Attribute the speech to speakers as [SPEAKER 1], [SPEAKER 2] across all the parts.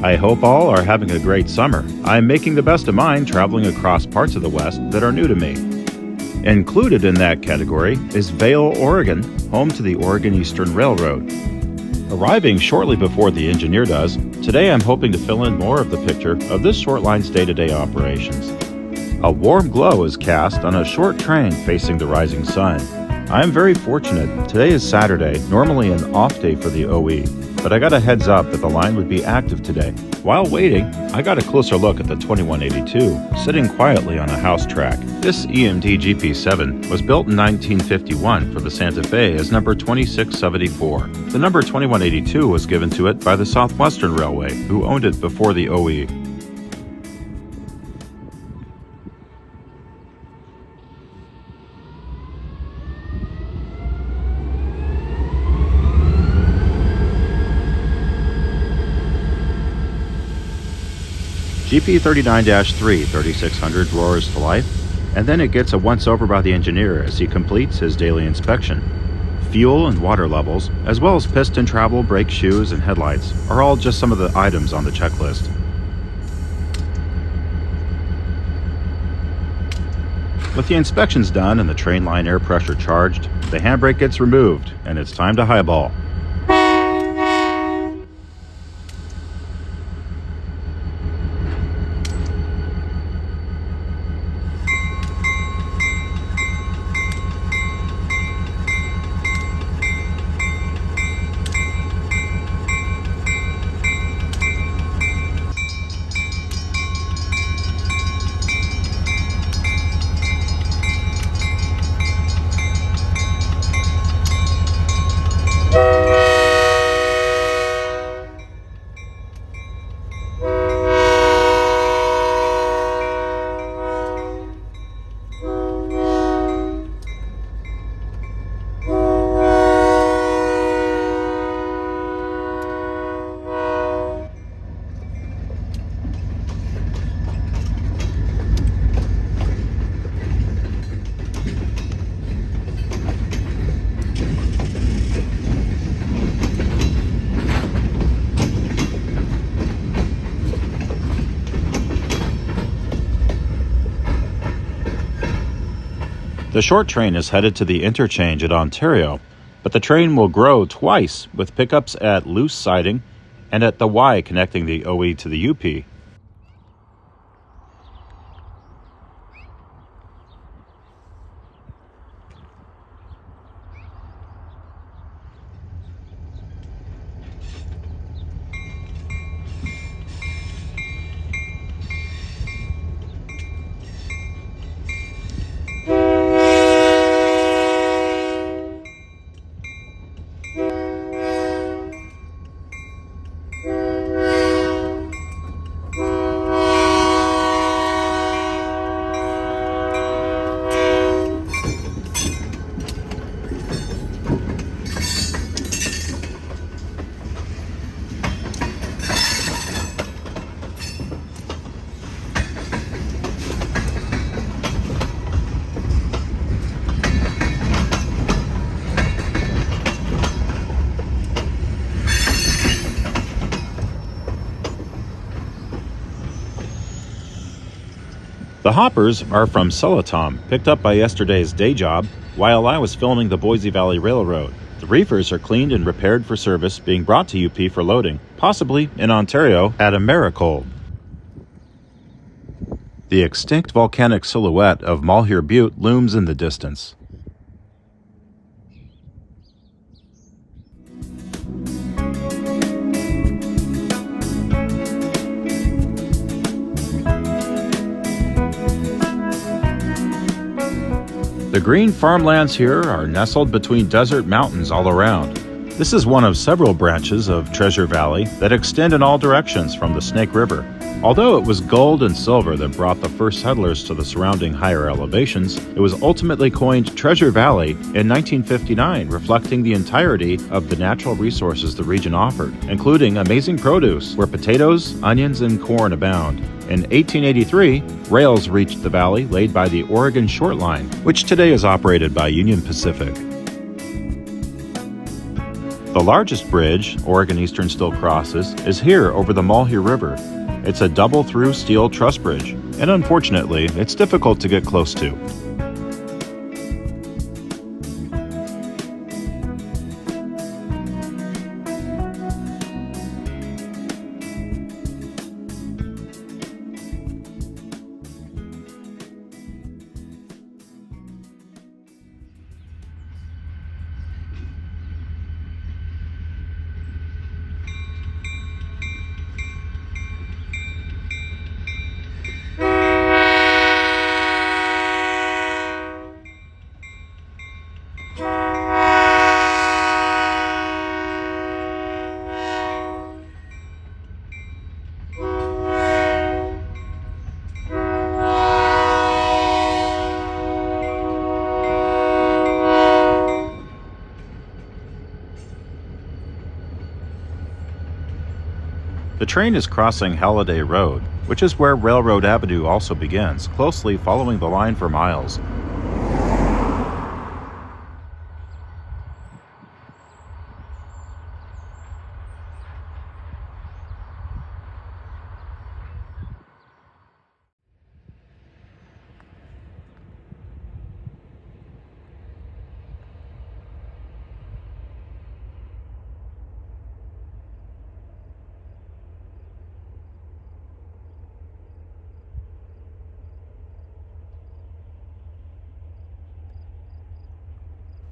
[SPEAKER 1] I hope all are having a great summer. I'm making the best of mine traveling across parts of the West that are new to me. Included in that category is Vail, Oregon, home to the Oregon Eastern Railroad. Arriving shortly before the engineer does, today I'm hoping to fill in more of the picture of this short line's day-to-day operations. A warm glow is cast on a short train facing the rising sun. I am very fortunate. Today is Saturday, normally an off day for the OE, but I got a heads up that the line would be active today. While waiting, I got a closer look at the 2182, sitting quietly on a house track. This EMD GP7 was built in 1951 for the Santa Fe as number 2674. The number 2182 was given to it by the Southwestern Railway, who owned it before the OE. GP39-3 3600 roars to life, and then it gets a once-over by the engineer as he completes his daily inspection. Fuel and water levels, as well as piston travel, brake shoes, and headlights, are all just some of the items on the checklist. With the inspections done and the train line air pressure charged, the handbrake gets removed, and it's time to highball. The short train is headed to the interchange at Ontario, but the train will grow twice with pickups at Loose Siding and at the Y connecting the OE to the UP. The hoppers are from Celotom, picked up by yesterday's day job while I was filming the Boise Valley Railroad. The reefers are cleaned and repaired for service, being brought to UP for loading, possibly in Ontario at Americold. The extinct volcanic silhouette of Malheur Butte looms in the distance. The green farmlands here are nestled between desert mountains all around. This is one of several branches of Treasure Valley that extend in all directions from the Snake River. Although it was gold and silver that brought the first settlers to the surrounding higher elevations, it was ultimately coined Treasure Valley in 1959, reflecting the entirety of the natural resources the region offered, including amazing produce where potatoes, onions, and corn abound. In 1883, rails reached the valley laid by the Oregon Short Line, which today is operated by Union Pacific. The largest bridge Oregon Eastern still crosses is here over the Mulhy River. It's a double-through steel truss bridge, and unfortunately, it's difficult to get close to. The train is crossing Halliday Road, which is where Railroad Avenue also begins, closely following the line for miles.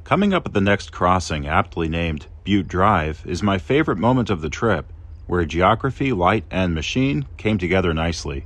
[SPEAKER 1] Coming up at the next crossing, aptly named Butte Drive, is my favorite moment of the trip, where geography, light, and machine came together nicely.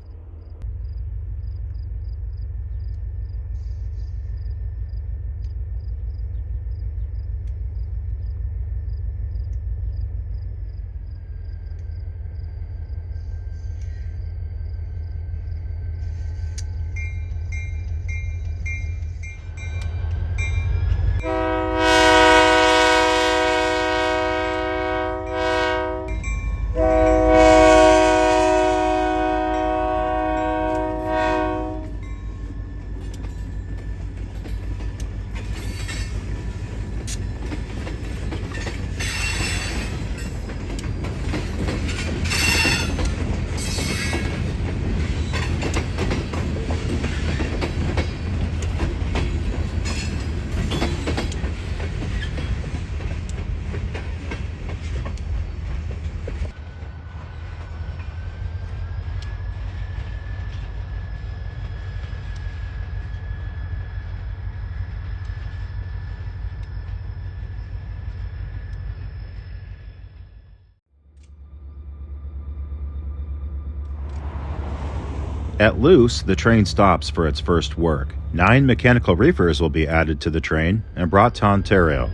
[SPEAKER 1] At Luce, the train stops for its first work. 9 mechanical reefers will be added to the train and brought to Ontario.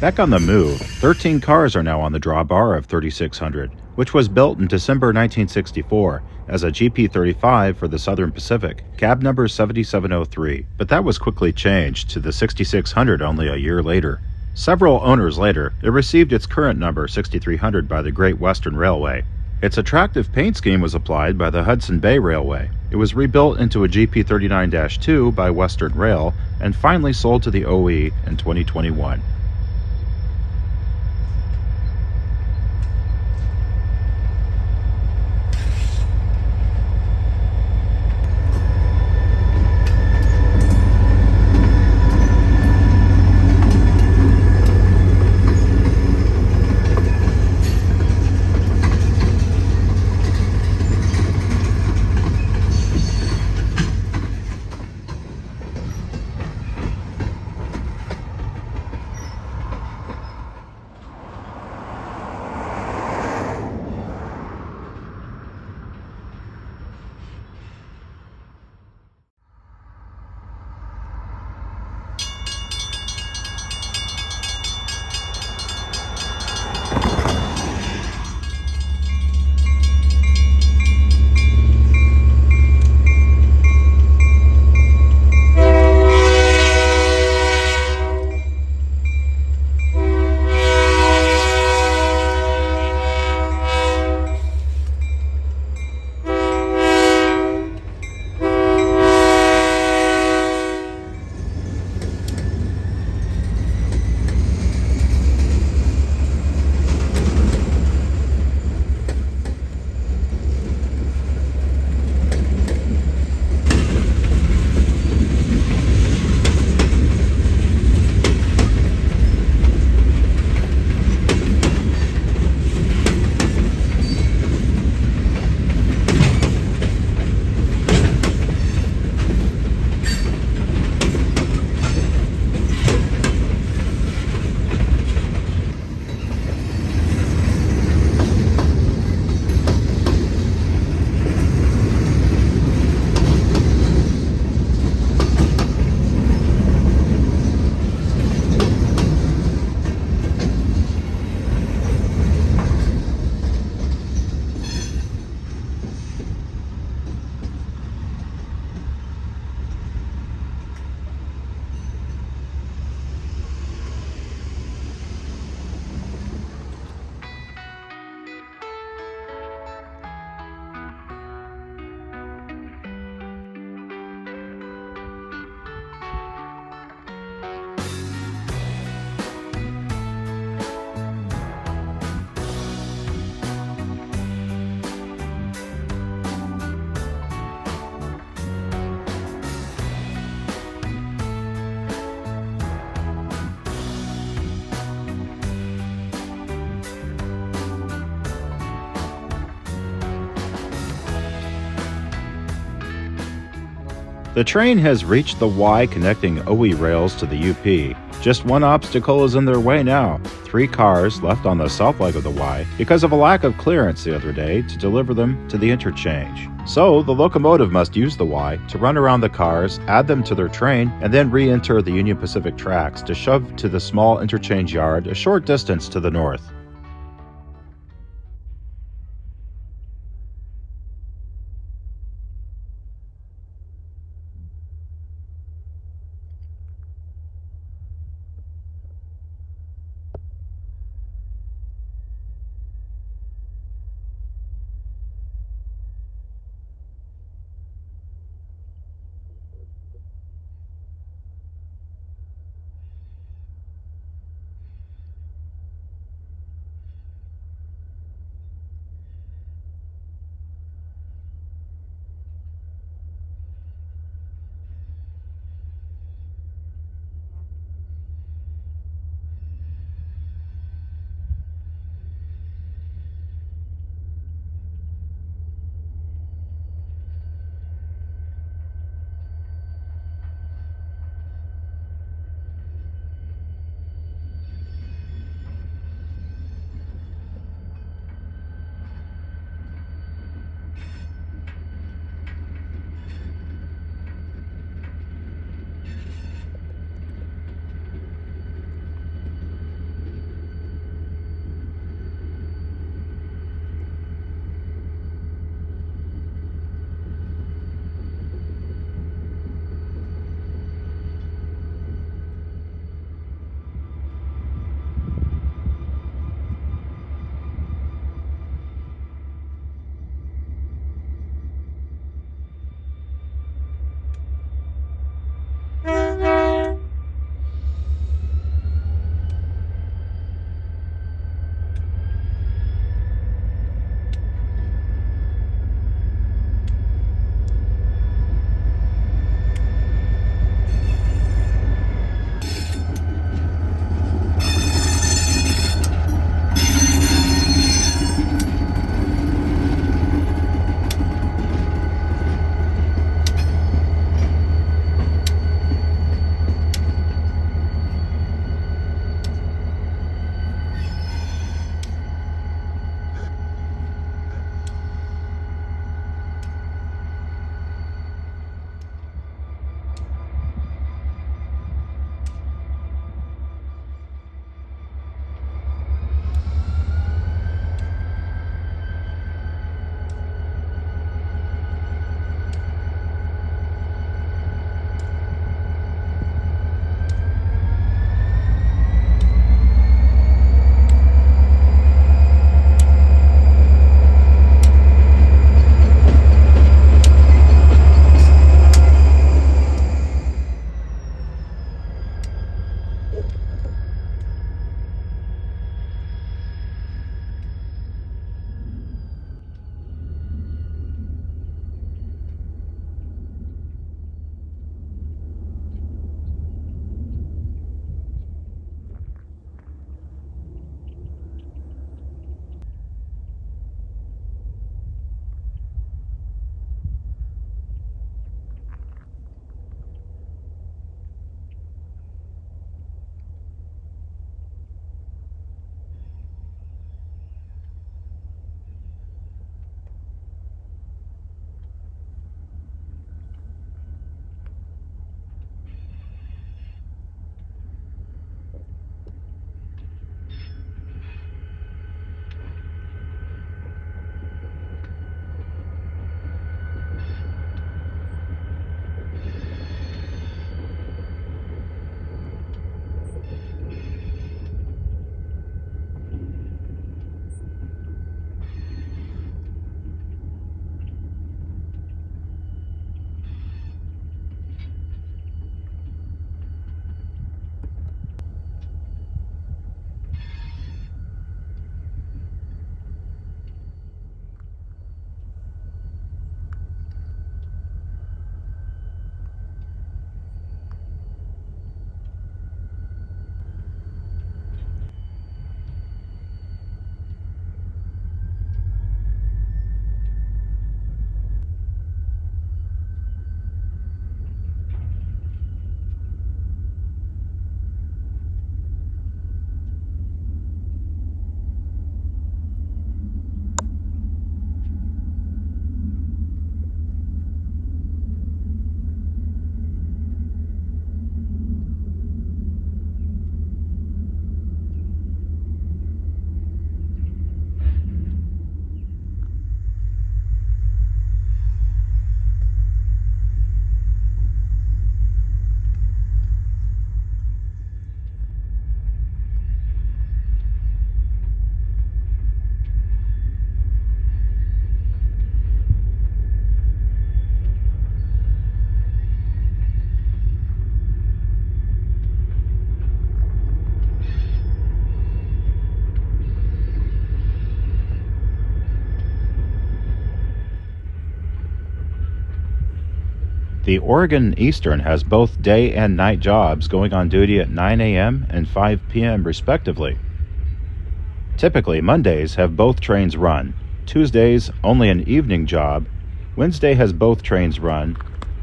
[SPEAKER 1] Back on the move, 13 cars are now on the drawbar of 3600, which was built in December 1964 as a GP35 for the Southern Pacific, cab number 7703, but that was quickly changed to the 6600 only a year later. Several owners later, it received its current number 6300 by the Great Western Railway. Its attractive paint scheme was applied by the Hudson Bay Railway. It was rebuilt into a GP39-2 by Western Rail and finally sold to the OE in 2021. The train has reached the Y connecting OE rails to the UP. Just one obstacle is in their way now. 3 cars left on the south leg of the Y because of a lack of clearance the other day to deliver them to the interchange. So the locomotive must use the Y to run around the cars, add them to their train, and then re-enter the Union Pacific tracks to shove to the small interchange yard a short distance to the north. The Oregon Eastern has both day and night jobs going on duty at 9 a.m. and 5 p.m. respectively. Typically, Mondays have both trains run, Tuesdays only an evening job, Wednesday has both trains run,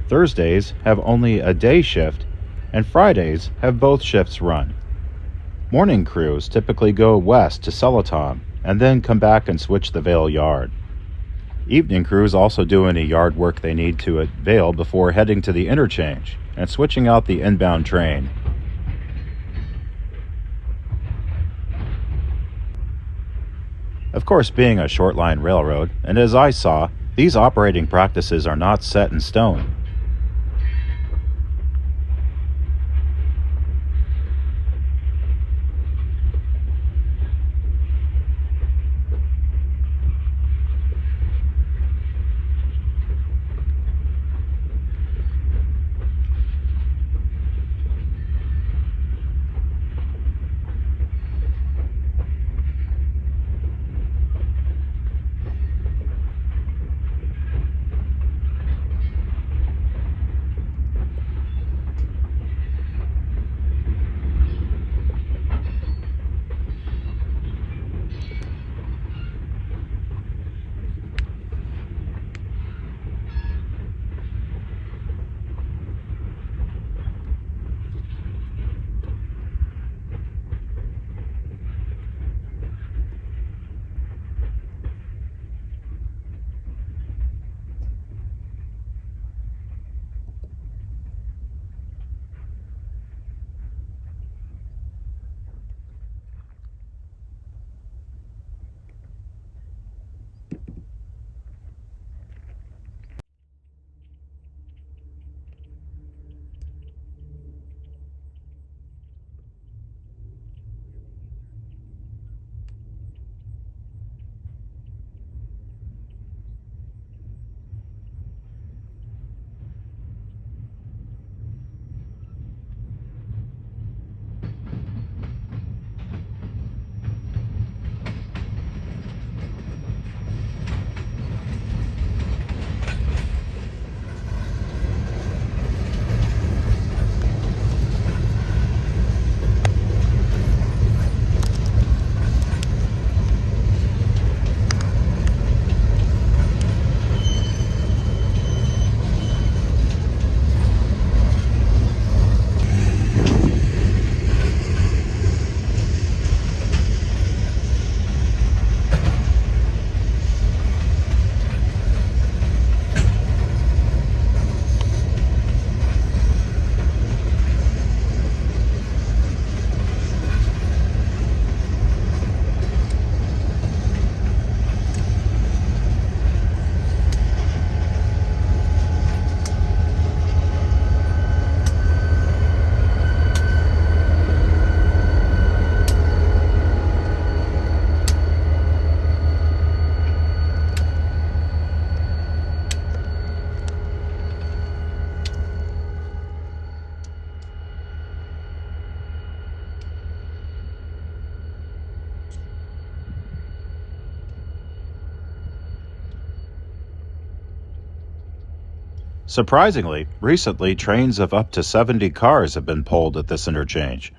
[SPEAKER 1] Thursdays have only a day shift, and Fridays have both shifts run. Morning crews typically go west to Celotom and then come back and switch the Vail yard. Evening crews also do any yard work they need to at Vail before heading to the interchange and switching out the inbound train. Of course, being a short line railroad, and as I saw, these operating practices are not set in stone. Surprisingly, recently trains of up to 70 cars have been pulled at this interchange.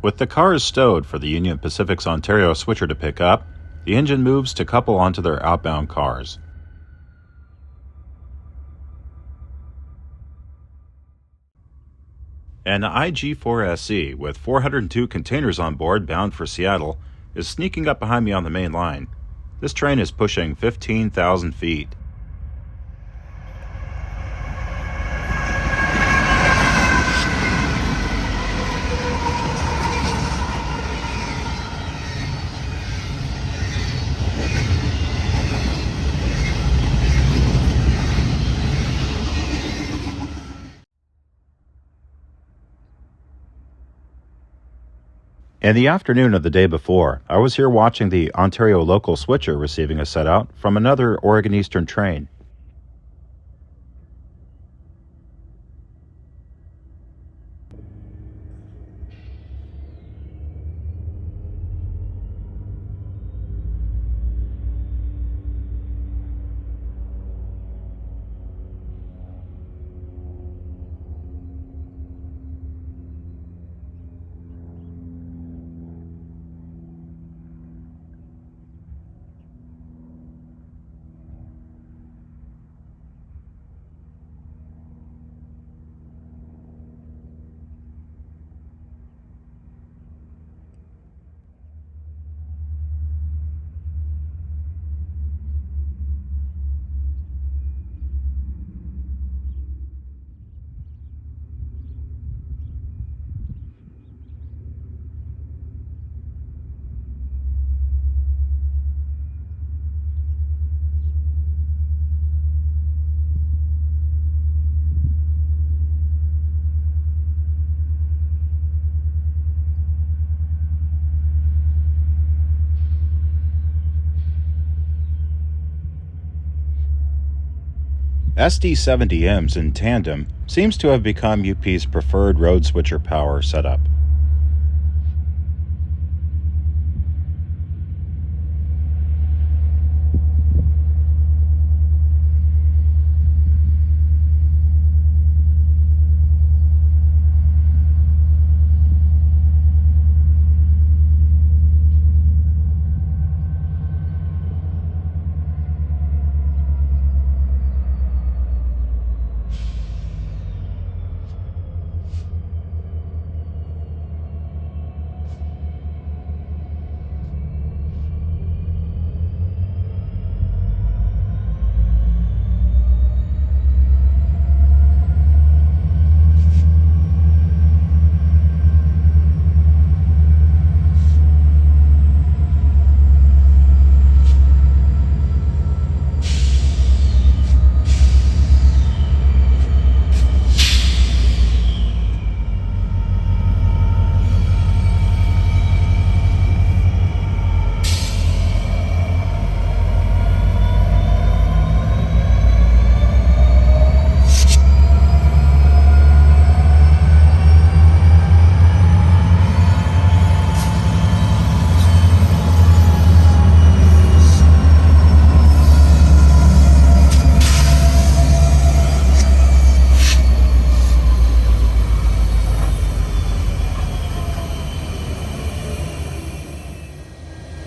[SPEAKER 1] With the cars stowed for the Union Pacific's Ontario switcher to pick up, the engine moves to couple onto their outbound cars. An IG-4SE with 402 containers on board bound for Seattle is sneaking up behind me on the main line. This train is pushing 15,000 feet. In the afternoon of the day before, I was here watching the Ontario local switcher receiving a set-out from another Oregon Eastern train. SD70Ms in tandem seems to have become UP's preferred road switcher power setup.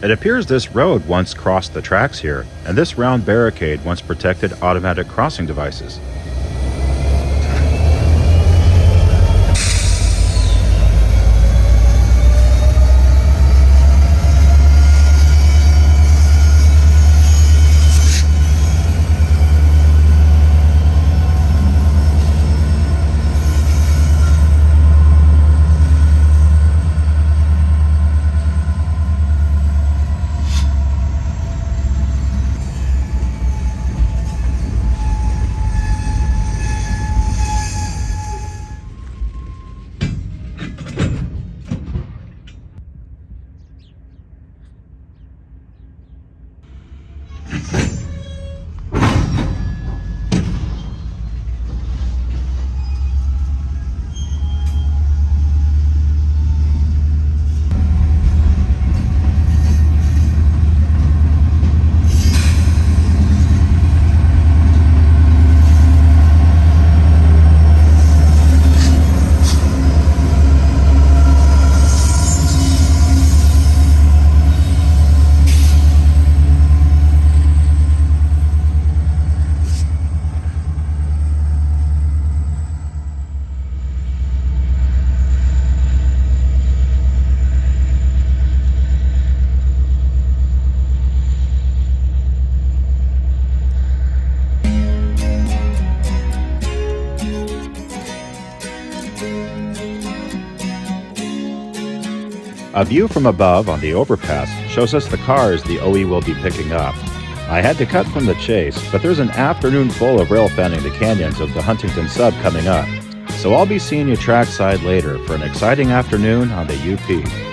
[SPEAKER 1] It appears this road once crossed the tracks here, and this round barricade once protected automatic crossing devices. A view from above on the overpass shows us the cars the OE will be picking up. I had to cut from the chase, but there's an afternoon full of rail fanning the canyons of the Huntington Sub coming up. So I'll be seeing you trackside later for an exciting afternoon on the UP.